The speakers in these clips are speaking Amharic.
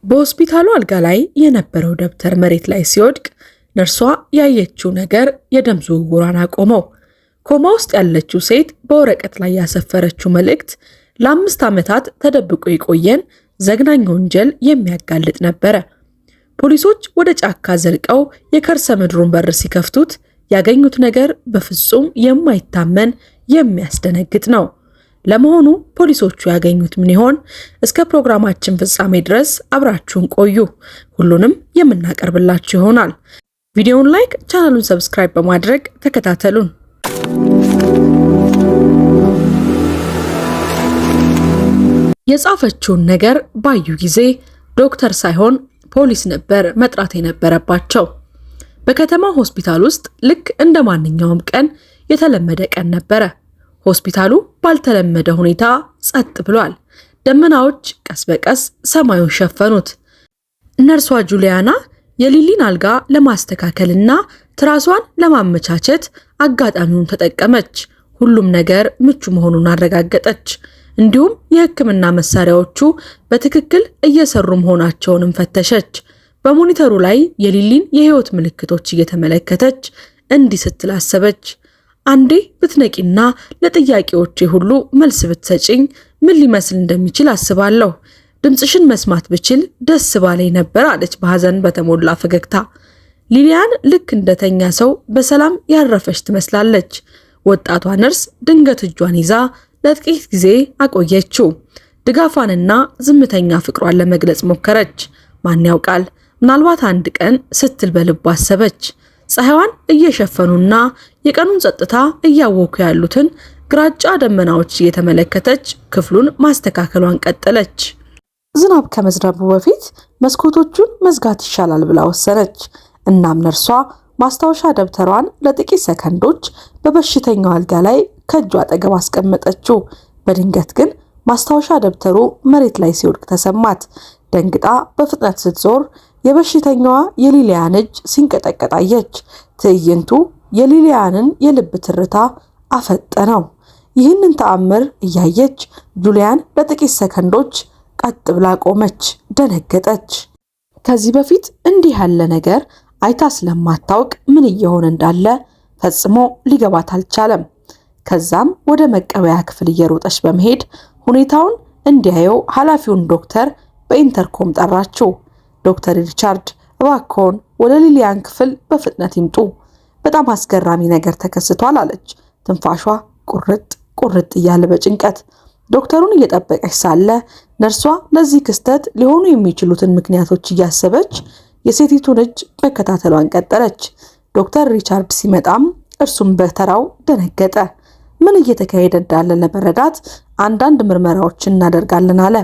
በሆስፒታሉ አልጋ ላይ የነበረው ደብተር መሬት ላይ ሲወድቅ ነርሷ ያየችው ነገር የደም ዝውውሯን አቆመው። ኮማ ውስጥ ያለችው ሴት በወረቀት ላይ ያሰፈረችው መልእክት ለ5 ዓመታት ተደብቆ የቆየን ዘግናኝ ወንጀል የሚያጋልጥ ነበረ። ፖሊሶች ወደ ጫካ ዘልቀው የከርሰ ምድሩን በር ሲከፍቱት ያገኙት ነገር በፍጹም የማይታመን የሚያስደነግጥ ነው። ለመሆኑ ፖሊሶቹ ያገኙት ምን ይሆን? እስከ ፕሮግራማችን ፍጻሜ ድረስ አብራችሁን ቆዩ። ሁሉንም የምናቀርብላችሁ ይሆናል። ቪዲዮውን ላይክ፣ ቻናሉን ሰብስክራይብ በማድረግ ተከታተሉን። የጻፈችውን ነገር ባዩ ጊዜ ዶክተር ሳይሆን ፖሊስ ነበር መጥራት የነበረባቸው። በከተማ ሆስፒታል ውስጥ ልክ እንደ ማንኛውም ቀን የተለመደ ቀን ነበረ። ሆስፒታሉ ባልተለመደ ሁኔታ ጸጥ ብሏል። ደመናዎች ቀስ በቀስ ሰማዩን ሸፈኑት። ነርሷ ጁሊያና የሊሊን አልጋ ለማስተካከልና ትራሷን ለማመቻቸት አጋጣሚውን ተጠቀመች። ሁሉም ነገር ምቹ መሆኑን አረጋገጠች። እንዲሁም የሕክምና መሳሪያዎቹ በትክክል እየሰሩ መሆናቸውንም ፈተሸች። በሞኒተሩ ላይ የሊሊን የህይወት ምልክቶች እየተመለከተች እንዲህ ስትል አሰበች። አንዴ ብትነቂና ለጥያቄዎቼ ሁሉ መልስ ብትሰጪኝ ምን ሊመስል እንደሚችል አስባለሁ። ድምጽሽን መስማት ብችል ደስ ባለኝ ነበር አለች በሐዘን በተሞላ ፈገግታ። ሊሊያን ልክ እንደተኛ ሰው በሰላም ያረፈች ትመስላለች። ወጣቷ ነርስ ድንገት እጇን ይዛ ለጥቂት ጊዜ አቆየችው። ድጋፏንና ዝምተኛ ፍቅሯን ለመግለጽ ሞከረች። ማን ያውቃል፣ ምናልባት አንድ ቀን ስትል በልቧ አሰበች። ፀሐይዋን እየሸፈኑና የቀኑን ጸጥታ እያወኩ ያሉትን ግራጫ ደመናዎች እየተመለከተች ክፍሉን ማስተካከሏን ቀጠለች። ዝናብ ከመዝነቡ በፊት መስኮቶቹን መዝጋት ይሻላል ብላ ወሰነች። እናም ነርሷ ማስታወሻ ደብተሯን ለጥቂት ሰከንዶች በበሽተኛው አልጋ ላይ ከእጇ አጠገብ አስቀመጠችው። በድንገት ግን ማስታወሻ ደብተሩ መሬት ላይ ሲወድቅ ተሰማት። ደንግጣ በፍጥነት ስትዞር የበሽተኛዋ የሊሊያን እጅ ሲንቀጠቀጥ አየች። ትዕይንቱ የሊሊያንን የልብ ትርታ አፈጠነው። ይህንን ተአምር እያየች ጁሊያን ለጥቂት ሰከንዶች ቀጥ ብላ ቆመች። ደነገጠች። ከዚህ በፊት እንዲህ ያለ ነገር አይታ ስለማታውቅ ምን እየሆነ እንዳለ ፈጽሞ ሊገባት አልቻለም። ከዛም ወደ መቀበያ ክፍል እየሮጠች በመሄድ ሁኔታውን እንዲያየው ኃላፊውን ዶክተር በኢንተርኮም ጠራችው። ዶክተር ሪቻርድ እባክዎን ወደ ሊሊያን ክፍል በፍጥነት ይምጡ፣ በጣም አስገራሚ ነገር ተከስቷል አለች። ትንፋሿ ቁርጥ እያለ በጭንቀት ዶክተሩን እየጠበቀች ሳለ ነርሷ ለዚህ ክስተት ሊሆኑ የሚችሉትን ምክንያቶች እያሰበች የሴቲቱን እጅ መከታተሏን ቀጠለች። ዶክተር ሪቻርድ ሲመጣም እርሱም በተራው ደነገጠ። ምን እየተካሄደ እንዳለ ለመረዳት አንዳንድ ምርመራዎችን እናደርጋለን አለ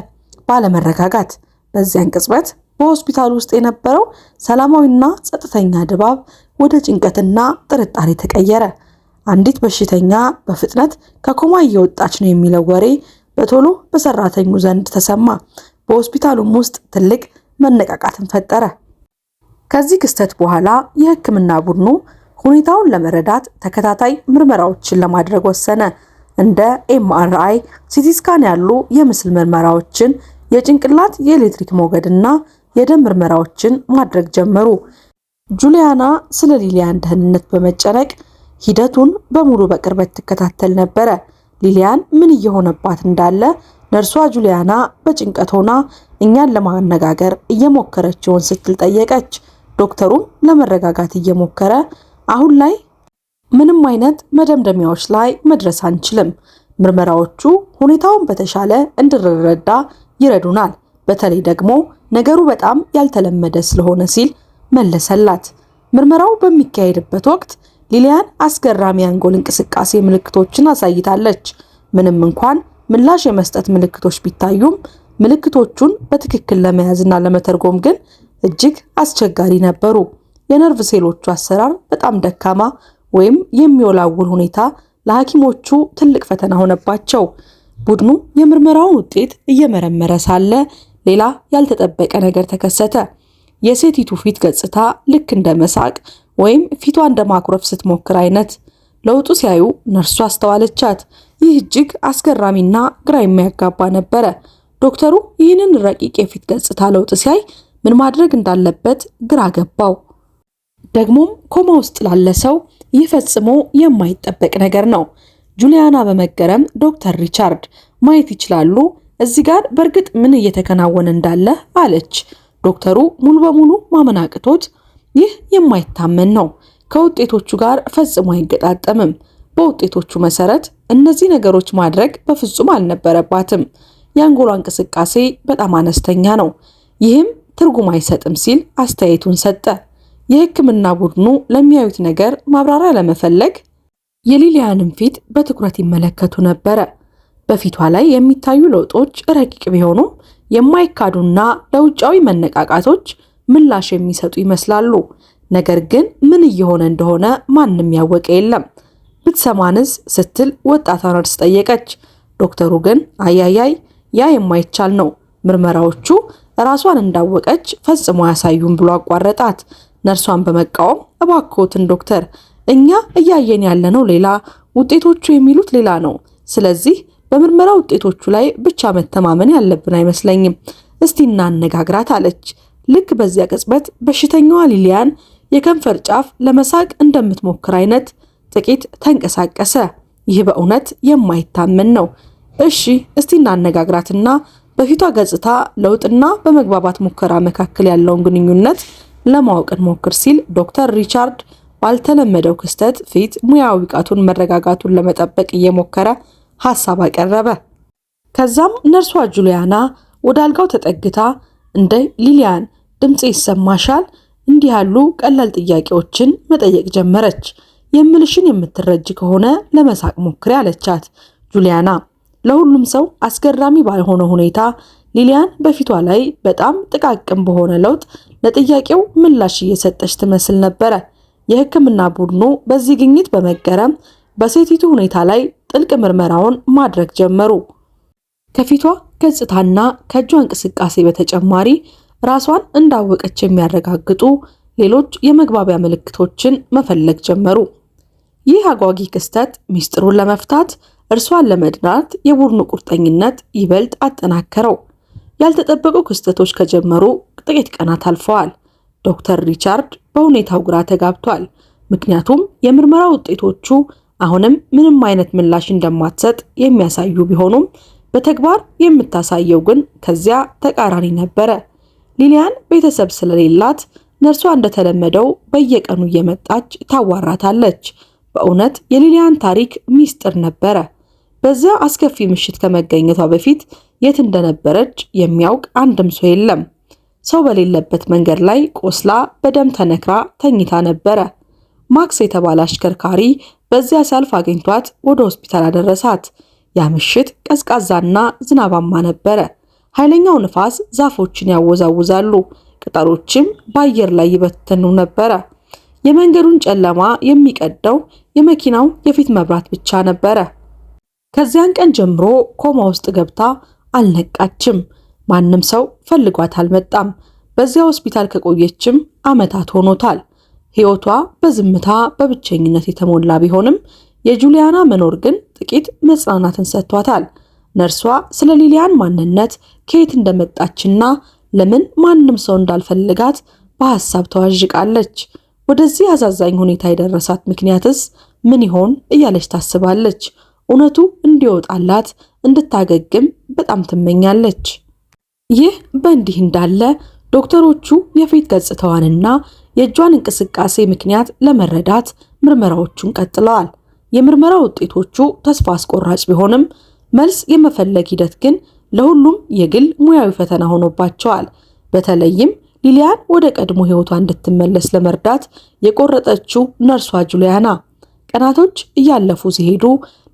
ባለመረጋጋት። በዚያን ቅጽበት በሆስፒታሉ ውስጥ የነበረው ሰላማዊና ጸጥተኛ ድባብ ወደ ጭንቀትና ጥርጣሬ ተቀየረ። አንዲት በሽተኛ በፍጥነት ከኮማ እየወጣች ነው የሚለው ወሬ በቶሎ በሰራተኙ ዘንድ ተሰማ። በሆስፒታሉም ውስጥ ትልቅ መነቃቃትን ፈጠረ። ከዚህ ክስተት በኋላ የሕክምና ቡድኑ ሁኔታውን ለመረዳት ተከታታይ ምርመራዎችን ለማድረግ ወሰነ። እንደ ኤምአርአይ፣ ሲቲ ስካን ያሉ የምስል ምርመራዎችን፣ የጭንቅላት የኤሌክትሪክ ሞገድና የደም ምርመራዎችን ማድረግ ጀመሩ። ጁሊያና ስለ ሊሊያን ደህንነት በመጨነቅ ሂደቱን በሙሉ በቅርበት ትከታተል ነበረ። ሊሊያን ምን እየሆነባት እንዳለ ነርሷ ጁሊያና በጭንቀት ሆና እኛን ለማነጋገር እየሞከረችውን ስትል ጠየቀች። ዶክተሩም ለመረጋጋት እየሞከረ አሁን ላይ ምንም አይነት መደምደሚያዎች ላይ መድረስ አንችልም፣ ምርመራዎቹ ሁኔታውን በተሻለ እንድንረዳ ይረዱናል፣ በተለይ ደግሞ ነገሩ በጣም ያልተለመደ ስለሆነ ሲል መለሰላት። ምርመራው በሚካሄድበት ወቅት ሊሊያን አስገራሚ የአንጎል እንቅስቃሴ ምልክቶችን አሳይታለች። ምንም እንኳን ምላሽ የመስጠት ምልክቶች ቢታዩም ምልክቶቹን በትክክል ለመያዝና ለመተርጎም ግን እጅግ አስቸጋሪ ነበሩ። የነርቭ ሴሎቹ አሰራር በጣም ደካማ ወይም የሚወላውል ሁኔታ ለሐኪሞቹ ትልቅ ፈተና ሆነባቸው። ቡድኑ የምርመራውን ውጤት እየመረመረ ሳለ ሌላ ያልተጠበቀ ነገር ተከሰተ። የሴቲቱ ፊት ገጽታ ልክ እንደ መሳቅ ወይም ፊቷ እንደ ማኩረፍ ስትሞክር አይነት ለውጡ ሲያዩ ነርሱ አስተዋለቻት። ይህ እጅግ አስገራሚና ግራ የሚያጋባ ነበረ። ዶክተሩ ይህንን ረቂቅ የፊት ገጽታ ለውጥ ሲያይ ምን ማድረግ እንዳለበት ግራ ገባው። ደግሞም ኮማ ውስጥ ላለ ሰው ይህ ፈጽሞ የማይጠበቅ ነገር ነው። ጁሊያና በመገረም ዶክተር ሪቻርድ ማየት ይችላሉ? እዚህ ጋር በእርግጥ ምን እየተከናወነ እንዳለ አለች። ዶክተሩ ሙሉ በሙሉ ማመን አቅቶት ይህ የማይታመን ነው፣ ከውጤቶቹ ጋር ፈጽሞ አይገጣጠምም። በውጤቶቹ መሰረት እነዚህ ነገሮች ማድረግ በፍጹም አልነበረባትም። የአንጎሏ እንቅስቃሴ በጣም አነስተኛ ነው፣ ይህም ትርጉም አይሰጥም ሲል አስተያየቱን ሰጠ። የሕክምና ቡድኑ ለሚያዩት ነገር ማብራሪያ ለመፈለግ የሊሊያንን ፊት በትኩረት ይመለከቱ ነበረ። በፊቷ ላይ የሚታዩ ለውጦች ረቂቅ ቢሆኑም የማይካዱና ለውጫዊ መነቃቃቶች ምላሽ የሚሰጡ ይመስላሉ። ነገር ግን ምን እየሆነ እንደሆነ ማንም ያወቀ የለም። ብትሰማንስ ስትል ወጣቷ ነርስ ጠየቀች። ዶክተሩ ግን አያያይ ያ የማይቻል ነው፣ ምርመራዎቹ ራሷን እንዳወቀች ፈጽሞ ያሳዩም ብሎ አቋረጣት። ነርሷን በመቃወም እባክዎትን ዶክተር፣ እኛ እያየን ያለነው ሌላ፣ ውጤቶቹ የሚሉት ሌላ ነው። ስለዚህ በምርመራ ውጤቶቹ ላይ ብቻ መተማመን ያለብን አይመስለኝም። እስቲ እናነጋግራት አለች። ልክ በዚያ ቅጽበት በሽተኛዋ ሊሊያን የከንፈር ጫፍ ለመሳቅ እንደምትሞክር አይነት ጥቂት ተንቀሳቀሰ። ይህ በእውነት የማይታመን ነው። እሺ እስቲ እናነጋግራትና በፊቷ ገጽታ ለውጥና በመግባባት ሙከራ መካከል ያለውን ግንኙነት ለማወቅ እንሞክር ሲል ዶክተር ሪቻርድ ባልተለመደው ክስተት ፊት ሙያዊ ብቃቱን መረጋጋቱን ለመጠበቅ እየሞከረ ሐሳብ አቀረበ። ከዛም ነርሷ ጁሊያና ወደ አልጋው ተጠግታ እንደ ሊሊያን ድምጽ ይሰማሻል? እንዲህ ያሉ ቀላል ጥያቄዎችን መጠየቅ ጀመረች። የምልሽን የምትረጅ ከሆነ ለመሳቅ ሞክሪ አለቻት። ጁሊያና ለሁሉም ሰው አስገራሚ ባልሆነ ሁኔታ ሊሊያን በፊቷ ላይ በጣም ጥቃቅን በሆነ ለውጥ ለጥያቄው ምላሽ እየሰጠች ትመስል ነበረ። የሕክምና ቡድኑ በዚህ ግኝት በመገረም በሴቲቱ ሁኔታ ላይ ጥልቅ ምርመራውን ማድረግ ጀመሩ። ከፊቷ ገጽታና ከእጇ እንቅስቃሴ በተጨማሪ ራሷን እንዳወቀች የሚያረጋግጡ ሌሎች የመግባቢያ ምልክቶችን መፈለግ ጀመሩ። ይህ አጓጊ ክስተት ሚስጥሩን ለመፍታት እርሷን ለመድናት የቡድኑ ቁርጠኝነት ይበልጥ አጠናከረው። ያልተጠበቁ ክስተቶች ከጀመሩ ጥቂት ቀናት አልፈዋል። ዶክተር ሪቻርድ በሁኔታው ግራ ተጋብቷል። ምክንያቱም የምርመራ ውጤቶቹ አሁንም ምንም አይነት ምላሽ እንደማትሰጥ የሚያሳዩ ቢሆኑም በተግባር የምታሳየው ግን ከዚያ ተቃራኒ ነበረ። ሊሊያን ቤተሰብ ስለሌላት ነርሷ እንደተለመደው በየቀኑ እየመጣች ታዋራታለች። በእውነት የሊሊያን ታሪክ ሚስጥር ነበረ። በዚያ አስከፊ ምሽት ከመገኘቷ በፊት የት እንደነበረች የሚያውቅ አንድም ሰው የለም። ሰው በሌለበት መንገድ ላይ ቆስላ በደም ተነክራ ተኝታ ነበረ። ማክስ የተባለ አሽከርካሪ በዚያ ሲያልፍ አግኝቷት ወደ ሆስፒታል አደረሳት። ያ ምሽት ቀዝቃዛና ዝናባማ ነበረ። ኃይለኛው ንፋስ ዛፎችን ያወዛውዛሉ፣ ቅጠሎችም በአየር ላይ ይበተኑ ነበረ። የመንገዱን ጨለማ የሚቀደው የመኪናው የፊት መብራት ብቻ ነበረ። ከዚያን ቀን ጀምሮ ኮማ ውስጥ ገብታ አልነቃችም። ማንም ሰው ፈልጓት አልመጣም። በዚያ ሆስፒታል ከቆየችም ዓመታት ሆኖታል። ሕይወቷ በዝምታ በብቸኝነት የተሞላ ቢሆንም የጁሊያና መኖር ግን ጥቂት መጽናናትን ሰጥቷታል። ነርሷ ስለ ሊሊያን ማንነት፣ ከየት እንደመጣችና ለምን ማንም ሰው እንዳልፈልጋት በሐሳብ ተዋዥቃለች። ወደዚህ አሳዛኝ ሁኔታ የደረሳት ምክንያትስ ምን ይሆን እያለች ታስባለች። እውነቱ እንዲወጣላት እንድታገግም በጣም ትመኛለች። ይህ በእንዲህ እንዳለ ዶክተሮቹ የፊት ገጽታዋንና የእጇን እንቅስቃሴ ምክንያት ለመረዳት ምርመራዎቹን ቀጥለዋል። የምርመራ ውጤቶቹ ተስፋ አስቆራጭ ቢሆንም መልስ የመፈለግ ሂደት ግን ለሁሉም የግል ሙያዊ ፈተና ሆኖባቸዋል። በተለይም ሊሊያን ወደ ቀድሞ ሕይወቷ እንድትመለስ ለመርዳት የቆረጠችው ነርሷ ጁሊያና። ቀናቶች እያለፉ ሲሄዱ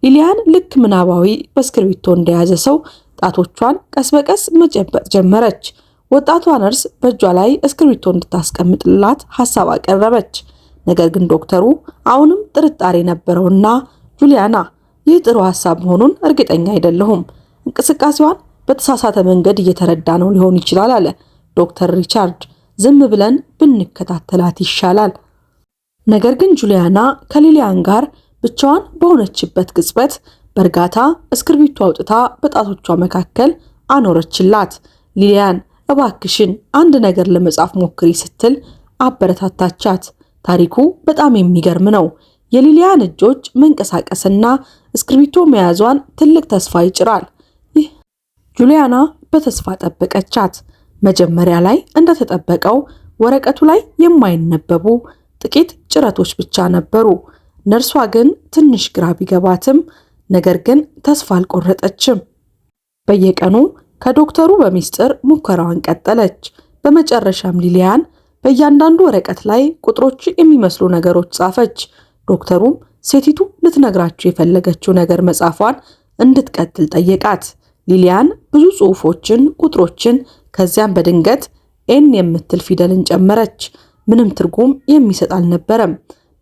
ሊሊያን ልክ ምናባዊ በእስክርቢቶ እንደያዘ ሰው ጣቶቿን ቀስ በቀስ መጨበጥ ጀመረች። ወጣቷ ነርስ በእጇ ላይ እስክርቢቶ እንድታስቀምጥላት ሐሳብ አቀረበች። ነገር ግን ዶክተሩ አሁንም ጥርጣሬ ነበረውና ጁሊያና፣ ይህ ጥሩ ሐሳብ መሆኑን እርግጠኛ አይደለሁም፣ እንቅስቃሴዋን በተሳሳተ መንገድ እየተረዳ ነው ሊሆን ይችላል አለ ዶክተር ሪቻርድ። ዝም ብለን ብንከታተላት ይሻላል። ነገር ግን ጁሊያና ከሊሊያን ጋር ብቻዋን በሆነችበት ቅጽበት በእርጋታ እስክርቢቶ አውጥታ በጣቶቿ መካከል አኖረችላት። ሊሊያን እባክሽን አንድ ነገር ለመጻፍ ሞክሪ ስትል አበረታታቻት። ታሪኩ በጣም የሚገርም ነው። የሊሊያን እጆች መንቀሳቀስና እስክሪብቶ መያዟን ትልቅ ተስፋ ይጭራል። ይህ ጁሊያና በተስፋ ጠበቀቻት። መጀመሪያ ላይ እንደተጠበቀው ወረቀቱ ላይ የማይነበቡ ጥቂት ጭረቶች ብቻ ነበሩ። ነርሷ ግን ትንሽ ግራ ቢገባትም ነገር ግን ተስፋ አልቆረጠችም። በየቀኑ ከዶክተሩ በሚስጥር ሙከራዋን ቀጠለች። በመጨረሻም ሊሊያን በእያንዳንዱ ወረቀት ላይ ቁጥሮች የሚመስሉ ነገሮች ጻፈች። ዶክተሩም ሴቲቱ ልትነግራቸው የፈለገችው ነገር መጻፏን እንድትቀጥል ጠየቃት። ሊሊያን ብዙ ጽሑፎችን፣ ቁጥሮችን፣ ከዚያም በድንገት ኤን የምትል ፊደልን ጨመረች። ምንም ትርጉም የሚሰጥ አልነበረም።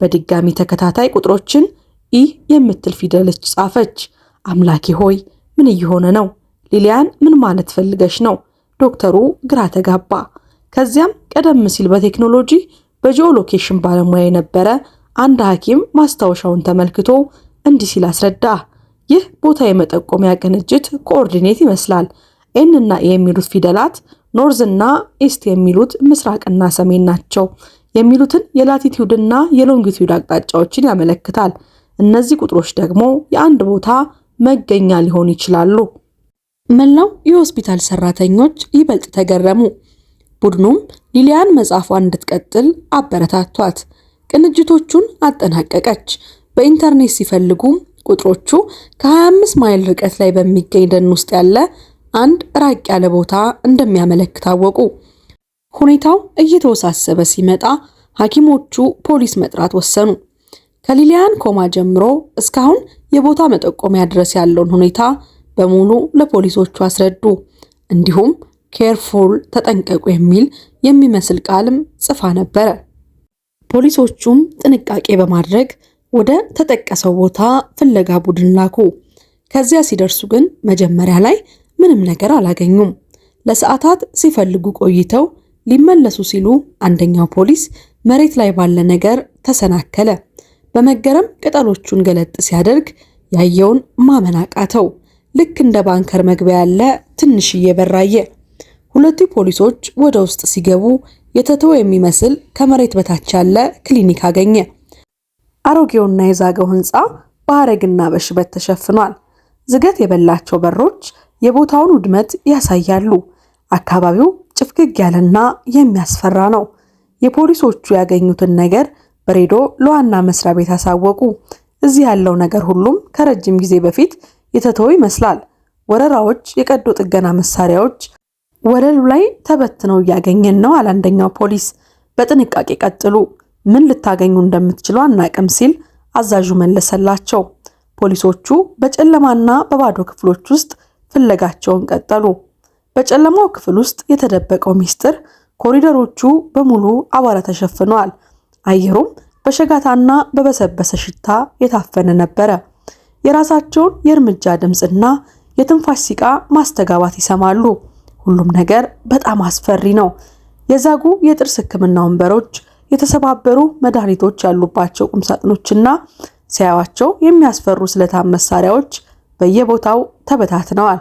በድጋሚ ተከታታይ ቁጥሮችን ኢ የምትል ፊደልች ጻፈች። አምላኬ ሆይ ምን እየሆነ ነው? ሊሊያን ምን ማለት ፈልገሽ ነው? ዶክተሩ ግራ ተጋባ። ከዚያም ቀደም ሲል በቴክኖሎጂ በጂኦሎኬሽን ባለሙያ የነበረ አንድ ሐኪም ማስታወሻውን ተመልክቶ እንዲህ ሲል አስረዳ። ይህ ቦታ የመጠቆሚያ ቅንጅት ኮኦርዲኔት ይመስላል። ኤን እና ኤ የሚሉት ፊደላት ኖርዝ እና ኢስት የሚሉት ምስራቅና ሰሜን ናቸው የሚሉትን የላቲቲዩድና የሎንጊቲዩድ አቅጣጫዎችን ያመለክታል። እነዚህ ቁጥሮች ደግሞ የአንድ ቦታ መገኛ ሊሆኑ ይችላሉ። መላው የሆስፒታል ሰራተኞች ይበልጥ ተገረሙ። ቡድኑም ሊሊያን መጻፏን እንድትቀጥል አበረታቷት። ቅንጅቶቹን አጠናቀቀች። በኢንተርኔት ሲፈልጉ ቁጥሮቹ ከ25 ማይል ርቀት ላይ በሚገኝ ደን ውስጥ ያለ አንድ ራቅ ያለ ቦታ እንደሚያመለክት አወቁ። ሁኔታው እየተወሳሰበ ሲመጣ ሐኪሞቹ ፖሊስ መጥራት ወሰኑ። ከሊሊያን ኮማ ጀምሮ እስካሁን የቦታ መጠቆሚያ ድረስ ያለውን ሁኔታ በሙሉ ለፖሊሶቹ አስረዱ። እንዲሁም ኬርፉል ተጠንቀቁ የሚል የሚመስል ቃልም ጽፋ ነበረ። ፖሊሶቹም ጥንቃቄ በማድረግ ወደ ተጠቀሰው ቦታ ፍለጋ ቡድን ላኩ። ከዚያ ሲደርሱ ግን መጀመሪያ ላይ ምንም ነገር አላገኙም። ለሰዓታት ሲፈልጉ ቆይተው ሊመለሱ ሲሉ አንደኛው ፖሊስ መሬት ላይ ባለ ነገር ተሰናከለ። በመገረም ቅጠሎቹን ገለጥ ሲያደርግ ያየውን ማመን አቃተው። ልክ እንደ ባንከር መግቢያ ያለ ትንሽዬ በራየ። ሁለቱ ፖሊሶች ወደ ውስጥ ሲገቡ የተተወ የሚመስል ከመሬት በታች ያለ ክሊኒክ አገኘ። አሮጌውና የዛገው ህንፃ በሐረግና በሽበት ተሸፍኗል። ዝገት የበላቸው በሮች የቦታውን ውድመት ያሳያሉ። አካባቢው ጭፍግግ ያለና የሚያስፈራ ነው። የፖሊሶቹ ያገኙትን ነገር በሬዲዮ ለዋና መስሪያ ቤት አሳወቁ። እዚህ ያለው ነገር ሁሉም ከረጅም ጊዜ በፊት የተተወ ይመስላል። ወረራዎች፣ የቀዶ ጥገና መሳሪያዎች ወለሉ ላይ ተበትነው እያገኘን ነው አለ አንደኛው ፖሊስ። በጥንቃቄ ቀጥሉ፣ ምን ልታገኙ እንደምትችሉ አናቅም ሲል አዛዡ መለሰላቸው። ፖሊሶቹ በጨለማና በባዶ ክፍሎች ውስጥ ፍለጋቸውን ቀጠሉ። በጨለማው ክፍል ውስጥ የተደበቀው ሚስጥር ኮሪደሮቹ በሙሉ አቧራ ተሸፍነዋል። አየሩም በሸጋታና በበሰበሰ ሽታ የታፈነ ነበረ። የራሳቸውን የእርምጃ ድምፅና የትንፋሽ ሲቃ ማስተጋባት ይሰማሉ። ሁሉም ነገር በጣም አስፈሪ ነው። የዛጉ የጥርስ ሕክምና ወንበሮች፣ የተሰባበሩ መድኃኒቶች ያሉባቸው ቁምሳጥኖችና ሲያዩዋቸው የሚያስፈሩ ስለታም መሳሪያዎች በየቦታው ተበታትነዋል።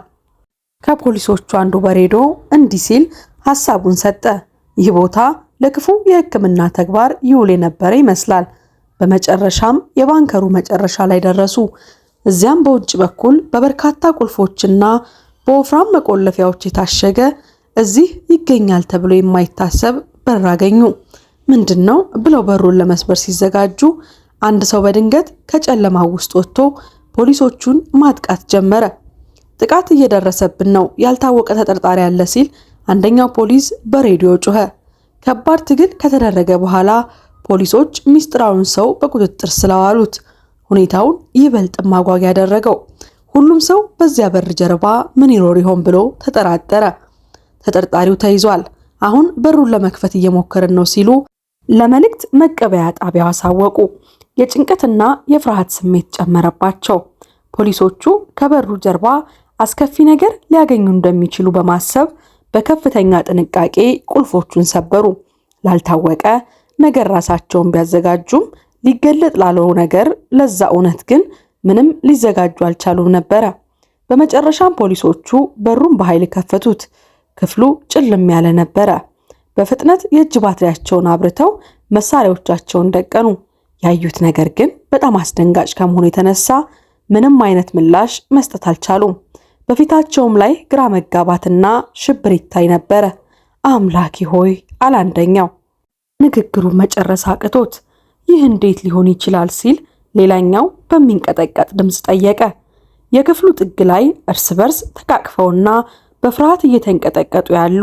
ከፖሊሶቹ አንዱ በሬዲዮ እንዲህ ሲል ሐሳቡን ሰጠ። ይህ ቦታ ለክፉ የሕክምና ተግባር ይውል የነበረ ይመስላል። በመጨረሻም የባንከሩ መጨረሻ ላይ ደረሱ። እዚያም በውጭ በኩል በበርካታ ቁልፎችና በወፍራም መቆለፊያዎች የታሸገ እዚህ ይገኛል ተብሎ የማይታሰብ በር አገኙ። ምንድነው ብለው በሩን ለመስበር ሲዘጋጁ አንድ ሰው በድንገት ከጨለማው ውስጥ ወጥቶ ፖሊሶቹን ማጥቃት ጀመረ። ጥቃት እየደረሰብን ነው፣ ያልታወቀ ተጠርጣሪ አለ ሲል አንደኛው ፖሊስ በሬዲዮ ጮኸ። ከባድ ትግል ከተደረገ በኋላ ፖሊሶች ሚስጥራውን ሰው በቁጥጥር ስለዋሉት ሁኔታውን ይበልጥ ማጓጓ ያደረገው። ሁሉም ሰው በዚያ በር ጀርባ ምን ይኖር ይሆን ብሎ ተጠራጠረ። ተጠርጣሪው ተይዟል፣ አሁን በሩን ለመክፈት እየሞከርን ነው ሲሉ ለመልእክት መቀበያ ጣቢያው አሳወቁ። የጭንቀትና የፍርሃት ስሜት ጨመረባቸው። ፖሊሶቹ ከበሩ ጀርባ አስከፊ ነገር ሊያገኙ እንደሚችሉ በማሰብ በከፍተኛ ጥንቃቄ ቁልፎቹን ሰበሩ። ላልታወቀ ነገር ራሳቸውን ቢያዘጋጁም ሊገለጥ ላለው ነገር ለዛ እውነት ግን ምንም ሊዘጋጁ አልቻሉም ነበረ። በመጨረሻም ፖሊሶቹ በሩን በኃይል ከፈቱት። ክፍሉ ጭልም ያለ ነበረ። በፍጥነት የእጅ ባትሪያቸውን አብርተው መሳሪያዎቻቸውን ደቀኑ። ያዩት ነገር ግን በጣም አስደንጋጭ ከመሆኑ የተነሳ ምንም አይነት ምላሽ መስጠት አልቻሉም። በፊታቸውም ላይ ግራ መጋባትና ሽብር ይታይ ነበረ። አምላኬ ሆይ አለ አንደኛው። ንግግሩ መጨረስ አቅቶት ይህ እንዴት ሊሆን ይችላል ሲል ሌላኛው በሚንቀጠቀጥ ድምፅ ጠየቀ። የክፍሉ ጥግ ላይ እርስ በርስ ተቃቅፈውና በፍርሃት እየተንቀጠቀጡ ያሉ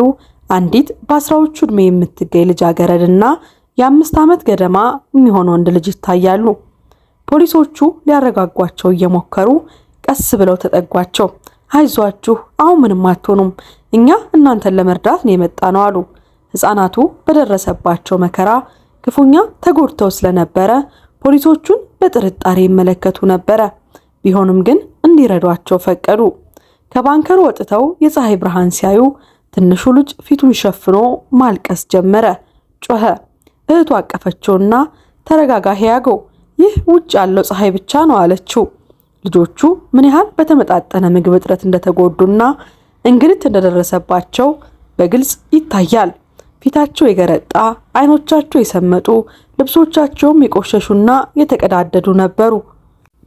አንዲት በአስራዎቹ ዕድሜ የምትገኝ ልጃገረድና የ5 ዓመት ገደማ የሚሆን ወንድ ልጅ ይታያሉ። ፖሊሶቹ ሊያረጋጓቸው እየሞከሩ ቀስ ብለው ተጠጓቸው። አይዟችሁ፣ አሁን ምንም አትሆኑም፣ እኛ እናንተን ለመርዳት ነው የመጣነው አሉ። ሕፃናቱ በደረሰባቸው መከራ ክፉኛ ተጎድተው ስለነበረ ፖሊሶቹን በጥርጣሬ ይመለከቱ ነበረ። ቢሆንም ግን እንዲረዷቸው ፈቀዱ። ከባንከሩ ወጥተው የፀሐይ ብርሃን ሲያዩ ትንሹ ልጅ ፊቱን ሸፍኖ ማልቀስ ጀመረ። ጮኸ። እህቱ አቀፈችውና ተረጋጋ ሂያጎ፣ ይህ ውጭ ያለው ፀሐይ ብቻ ነው አለችው። ልጆቹ ምን ያህል በተመጣጠነ ምግብ እጥረት እንደተጎዱና እንግልት እንደደረሰባቸው በግልጽ ይታያል። ፊታቸው የገረጣ፣ አይኖቻቸው የሰመጡ፣ ልብሶቻቸውም የቆሸሹና የተቀዳደዱ ነበሩ።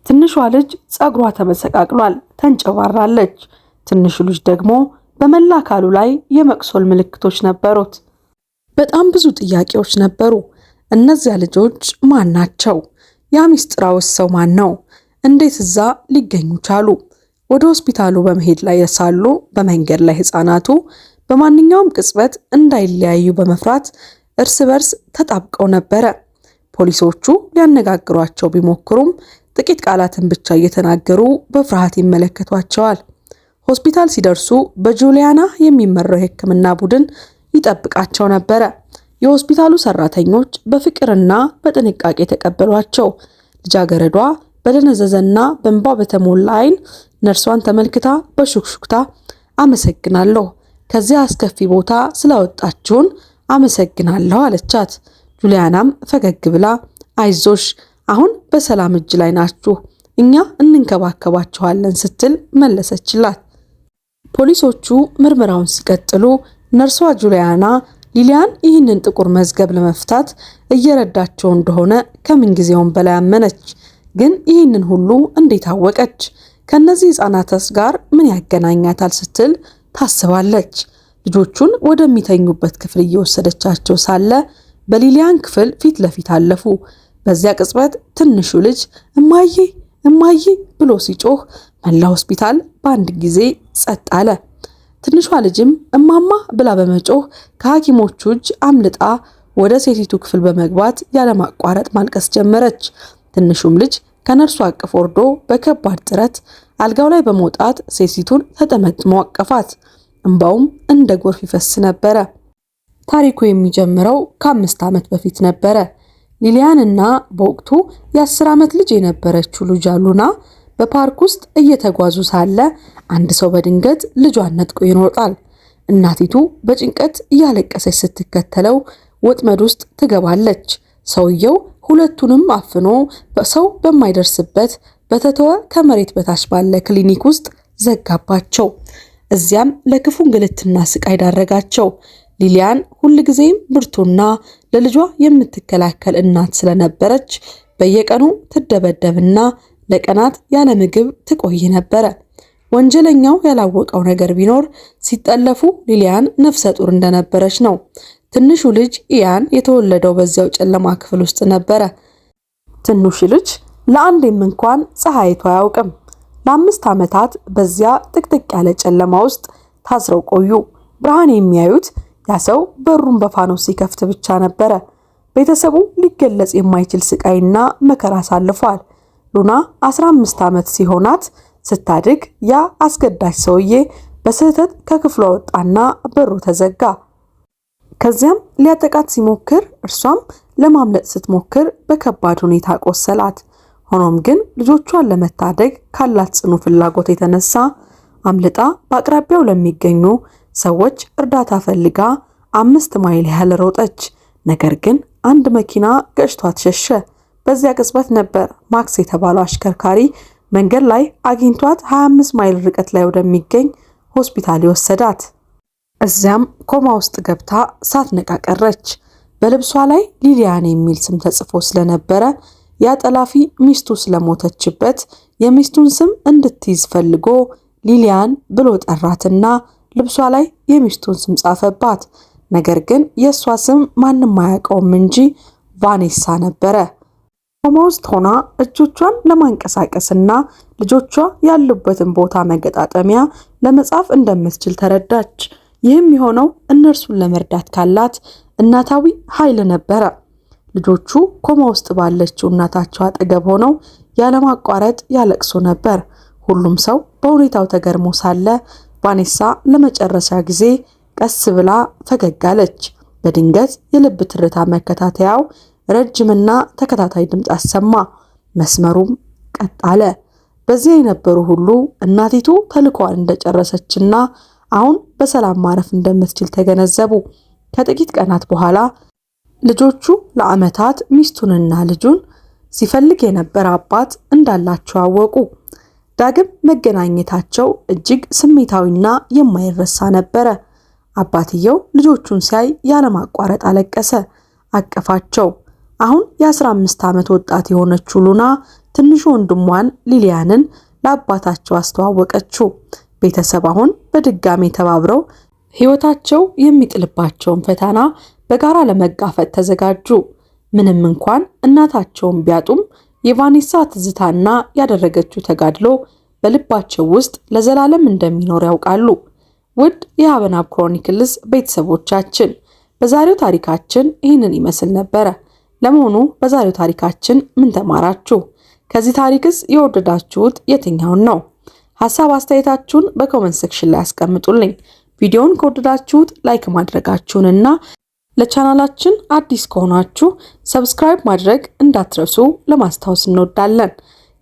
ትንሿ ልጅ ጸጉሯ ተመሰቃቅሏል፣ ተንጨባራለች። ትንሹ ልጅ ደግሞ በመላ አካሉ ላይ የመቁሰል ምልክቶች ነበሩት። በጣም ብዙ ጥያቄዎች ነበሩ። እነዚያ ልጆች ማን ናቸው? ያ ሚስጥራዊ ሰው ማን ነው? እንዴት እዛ ሊገኙ ቻሉ? ወደ ሆስፒታሉ በመሄድ ላይ ሳሉ በመንገድ ላይ ሕፃናቱ በማንኛውም ቅጽበት እንዳይለያዩ በመፍራት እርስ በርስ ተጣብቀው ነበረ። ፖሊሶቹ ሊያነጋግሯቸው ቢሞክሩም ጥቂት ቃላትን ብቻ እየተናገሩ በፍርሃት ይመለከቷቸዋል። ሆስፒታል ሲደርሱ በጁሊያና የሚመራው የሕክምና ቡድን ይጠብቃቸው ነበረ። የሆስፒታሉ ሰራተኞች በፍቅርና በጥንቃቄ ተቀበሏቸው። ልጃገረዷ በደነዘዘና በእንባ በተሞላ ዓይን ነርሷን ተመልክታ በሹክሹክታ አመሰግናለሁ፣ ከዚያ አስከፊ ቦታ ስላወጣችሁን አመሰግናለሁ አለቻት። ጁሊያናም ፈገግ ብላ አይዞሽ፣ አሁን በሰላም እጅ ላይ ናችሁ፣ እኛ እንንከባከባችኋለን ስትል መለሰችላት። ፖሊሶቹ ምርመራውን ሲቀጥሉ ነርሷ ጁሊያና ሊሊያን ይህንን ጥቁር መዝገብ ለመፍታት እየረዳቸው እንደሆነ ከምን ጊዜውም በላይ አመነች። ግን ይህንን ሁሉ እንዴት አወቀች? ከነዚህ ሕፃናትስ ጋር ምን ያገናኛታል ስትል ታስባለች። ልጆቹን ወደሚተኙበት ክፍል እየወሰደቻቸው ሳለ በሊሊያን ክፍል ፊት ለፊት አለፉ። በዚያ ቅጽበት ትንሹ ልጅ እማዬ እማዬ ብሎ ሲጮህ መላ ሆስፒታል በአንድ ጊዜ ጸጥ አለ። ትንሿ ልጅም እማማ ብላ በመጮህ ከሐኪሞቹ እጅ አምልጣ ወደ ሴቲቱ ክፍል በመግባት ያለማቋረጥ ማልቀስ ጀመረች። ትንሹም ልጅ ከነርሱ አቅፍ ወርዶ በከባድ ጥረት አልጋው ላይ በመውጣት ሴቲቱን ተጠመጥሞ አቀፋት። እንባውም እንደ ጎርፍ ይፈስ ነበረ። ታሪኩ የሚጀምረው ከ5 ዓመት በፊት ነበረ። ሊሊያን እና በወቅቱ የ10 ዓመት ልጅ የነበረችው ልጇ ሉና በፓርክ ውስጥ እየተጓዙ ሳለ አንድ ሰው በድንገት ልጇን ነጥቆ ይሮጣል። እናቲቱ በጭንቀት እያለቀሰች ስትከተለው ወጥመድ ውስጥ ትገባለች። ሰውየው ሁለቱንም አፍኖ ሰው በማይደርስበት በተተወ ከመሬት በታች ባለ ክሊኒክ ውስጥ ዘጋባቸው። እዚያም ለክፉ እንግልትና ስቃይ ዳረጋቸው። ሊሊያን ሁልጊዜም ብርቱና ለልጇ የምትከላከል እናት ስለነበረች በየቀኑ ትደበደብና ለቀናት ያለ ምግብ ትቆይ ነበረ። ወንጀለኛው ያላወቀው ነገር ቢኖር ሲጠለፉ ሊሊያን ነፍሰ ጡር እንደነበረች ነው። ትንሹ ልጅ ኢያን የተወለደው በዚያው ጨለማ ክፍል ውስጥ ነበረ። ትንሹ ልጅ ለአንዴም እንኳን ፀሐይቶ አያውቅም። ለ5 ዓመታት በዚያ ጥቅጥቅ ያለ ጨለማ ውስጥ ታስረው ቆዩ። ብርሃን የሚያዩት ያ ሰው በሩን በፋኖስ ሲከፍት ብቻ ነበረ። ቤተሰቡ ሊገለጽ የማይችል ስቃይና መከራ አሳልፏል። ሉና 15 ዓመት ሲሆናት ስታድግ ያ አስገዳጅ ሰውዬ በስህተት ከክፍሏ ወጣና በሩ ተዘጋ። ከዚያም ሊያጠቃት ሲሞክር እርሷም ለማምለጥ ስትሞክር በከባድ ሁኔታ ቆሰላት። ሆኖም ግን ልጆቿን ለመታደግ ካላት ጽኑ ፍላጎት የተነሳ አምልጣ በአቅራቢያው ለሚገኙ ሰዎች እርዳታ ፈልጋ 5 ማይል ያህል ሮጠች። ነገር ግን አንድ መኪና ገጭቷት ሸሸ። በዚያ ቅጽበት ነበር ማክስ የተባለው አሽከርካሪ መንገድ ላይ አግኝቷት 25 ማይል ርቀት ላይ ወደሚገኝ ሆስፒታል ወሰዳት። እዚያም ኮማ ውስጥ ገብታ ሳትነቃ ቀረች። በልብሷ ላይ ሊሊያን የሚል ስም ተጽፎ ስለነበረ ያጠላፊ ሚስቱ ስለሞተችበት የሚስቱን ስም እንድትይዝ ፈልጎ ሊሊያን ብሎ ጠራትና ልብሷ ላይ የሚስቱን ስም ጻፈባት። ነገር ግን የሷ ስም ማንም አያውቀውም እንጂ ቫኔሳ ነበረ። ኮማ ውስጥ ሆና እጆቿን ለማንቀሳቀስና ልጆቿ ያሉበትን ቦታ መገጣጠሚያ ለመጻፍ እንደምትችል ተረዳች። ይህም የሆነው እነርሱን ለመርዳት ካላት እናታዊ ኃይል ነበረ። ልጆቹ ኮማ ውስጥ ባለችው እናታቸው አጠገብ ሆነው ያለማቋረጥ ያለቅሱ ነበር። ሁሉም ሰው በሁኔታው ተገርሞ ሳለ ቫኔሳ ለመጨረሻ ጊዜ ቀስ ብላ ፈገግ አለች። በድንገት የልብ ትርታ መከታተያው ረጅምና ተከታታይ ድምፅ አሰማ። መስመሩም ቀጥ አለ። በዚያ የነበሩ ሁሉ እናቲቱ ተልኳን እንደጨረሰችና አሁን በሰላም ማረፍ እንደምትችል ተገነዘቡ። ከጥቂት ቀናት በኋላ ልጆቹ ለዓመታት ሚስቱንና ልጁን ሲፈልግ የነበረ አባት እንዳላቸው አወቁ። ዳግም መገናኘታቸው እጅግ ስሜታዊና የማይረሳ ነበረ። አባትየው ልጆቹን ሲያይ ያለማቋረጥ አለቀሰ፣ አቀፋቸው። አሁን የ15 ዓመት ወጣት የሆነችው ሉና ትንሹ ወንድሟን ሊሊያንን ለአባታቸው አስተዋወቀችው። ቤተሰብ አሁን በድጋሚ ተባብረው ሕይወታቸው የሚጥልባቸውን ፈተና በጋራ ለመጋፈጥ ተዘጋጁ። ምንም እንኳን እናታቸውን ቢያጡም የቫኔሳ ትዝታና ያደረገችው ተጋድሎ በልባቸው ውስጥ ለዘላለም እንደሚኖር ያውቃሉ። ውድ የሀበናብ ክሮኒክልስ ቤተሰቦቻችን በዛሬው ታሪካችን ይህንን ይመስል ነበረ። ለመሆኑ በዛሬው ታሪካችን ምን ተማራችሁ? ከዚህ ታሪክስ የወደዳችሁት የትኛውን ነው? ሐሳብ አስተያየታችሁን በኮሜንት ሴክሽን ላይ አስቀምጡልኝ። ቪዲዮውን ከወደዳችሁት ላይክ ማድረጋችሁንና ለቻናላችን አዲስ ከሆናችሁ ሰብስክራይብ ማድረግ እንዳትረሱ ለማስታወስ እንወዳለን።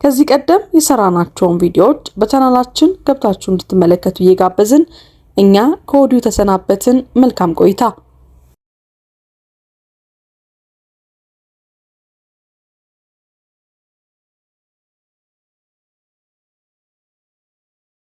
ከዚህ ቀደም የሰራናቸውን ቪዲዮዎች በቻናላችን ገብታችሁ እንድትመለከቱ እየጋበዝን እኛ ከወዲሁ ተሰናበትን። መልካም ቆይታ።